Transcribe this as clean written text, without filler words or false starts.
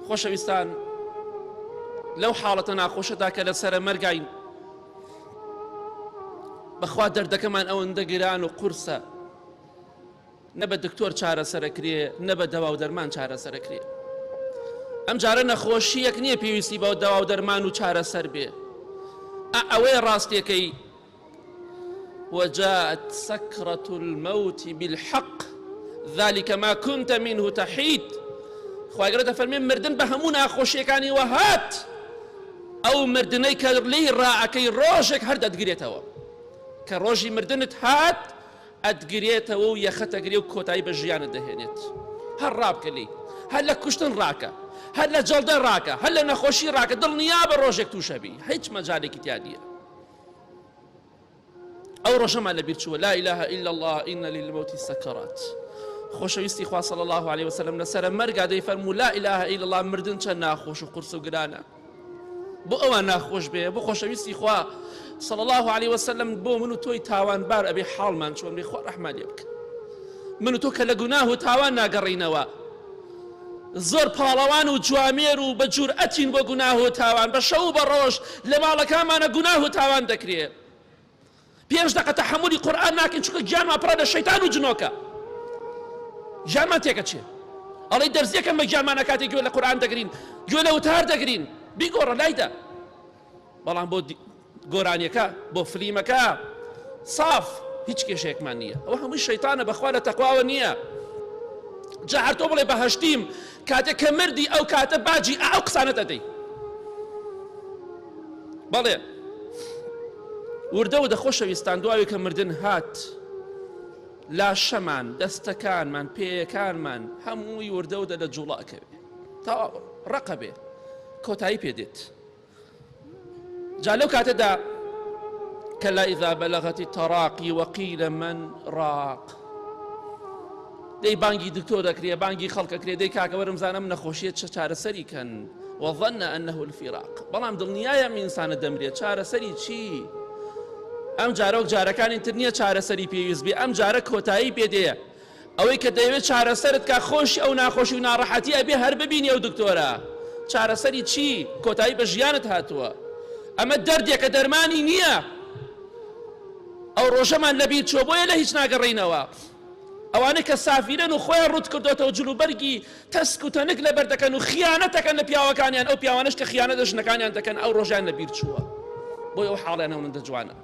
خۆشەویستان لەو حاڵەتە ناخۆشەدا کە لەسەرە مەرگین بەخوا دەردەکەمان ئەوەندە گران و قورسە نە بە دکتۆر چارەسەرەکرێ نە بە دەوا و دەرمان چارەسەرەکرێ. ئەم جارە نەخۆشیەک نییە پێویستی بە دەوا و دەرمان و چارەسەر بێ، ئەوەی ڕاستیەکەی وجاءت سكرة الموت بالحق ذلك ما كنت منه تحيد. خواهی گەورە دەفەرمێن مردن بە هەموو ناخۆشیەکانی وەهات، ئەو مردنەی کە لێی ڕائەکەی ڕۆژێک هەر دەتگرێتەوە، کە ڕۆژی مردنت هات ئەتگرێتەوە و یەخەتەگرێ و کۆتایی بە ژیانت دەهێنێت. هەر ڕابکە لێی، هەر لە کوشتن ڕاکە، هەر لە جەڵدە ڕاکە، هەر لە نەخۆشی ڕاکە، دڵنیا بە ڕۆژێک تووشەبی، هیچ مەجالێکی تیا نییە. ئەو ڕۆژەمان لەبیر چووە لا إله إلا الله إن للموت سكرات. خۆشەویستی خوا صلی الله عليه وسلم لەسەرە مەرگا دەیفەرموو لا إله إلا الله مردن چەند ناخۆش و قورس و گرانە. بۆ ئەوان ناخۆش بێ، بۆ خۆشەویستی خوا صلی الله عليه وسلم بۆ من و تۆی تاوانبار ئەبێ حاڵمان چۆن بێ، خوا ڕەحمان لێ بکە. من و تۆ کە لە گوناه و تاوان ناگەڕینەوە، زۆر پاڵەوان و جوامێر و بە جورئەتین بۆ گوناه و تاوان، بە شەو و بە ڕۆژ لە ماڵەکانمانە گوناه و تاوان دەکرێت. 5 دقە تەحەمولی قورئان ناکەین چونکە گیانمان پڕە لە شەیتان و جنۆکە، گیانمان تێکەچێ. ئەڵێ دەرزیەکەم بە گیانمانە کاتێک گوێ لە قورئان دەگرین، گوێ لە وتار دەگرین، بیگۆڕە لایدا. بەڵام بۆ گۆرانیەکە بۆ فلیمەکە صاف هیچ کێشەیەکمان نییە، ئەوە هەمووی شەیتانە، بەخوا لە تەقواوە نییە. جا هەر تۆ بڵێ بەهەشتیم کاتێک کە مردی ئەو کاتە باجی ئەو قسانە دەدەی. بەڵێ وردە و دەخۆشەویستان دوای کە مردن هات، لاشەمان، دەستەکانمان، پێیەکانمان هەمووی وردە و دە لە جوڵاکەوێ تا ڕقە بێ، کۆتایی پێدێت. جا لەو کاتەدا كلا إذا بلغت التراقي وقيل من راق. دەی بانگی دکتۆر دەکرێ، بانگی خەڵکەکرێ، دەی کاکە وەرم زانم نەخۆشیێت چه چارەسەری کەن وظن أنه الفراق. بەڵام دڵنیایە ئینسانە دەمرێت، چارەسەری چی؟ ئەم جارە و جارەکانی تر نییە چارەسەری پێویست بێ، ئەم جارە کۆتایی پێدەیە. ئەوەی کە دەیەوێت چارەسەرت کە خۆشی ئەو ناخۆشی و ناڕەحەتی ئەبێ هەر ببینی ئەو دکتۆرە. چارەسەری چی؟ کۆتایی بە ژیانت هاتووە. ئەمە دەردێکە دەرمانی نییە. ئەو ڕۆژەمان لەبیر چۆ بۆیە لە هیچ ناگەڕینەوە. ئەوانە کە سافیرن و خۆیان ڕوت کردوێتەوە جلوبەرگی تەسک و تەنک لەبەر دەکەن و خیانەتەکەن لە پیاوەکانیان، ئەو پیاوانش کە خیانەتە ژنەکانیان دەکەن، ئەو ڕۆژیان لەبیر چووە. بۆی ئەو حاڵیان ئەوەندە جوانە.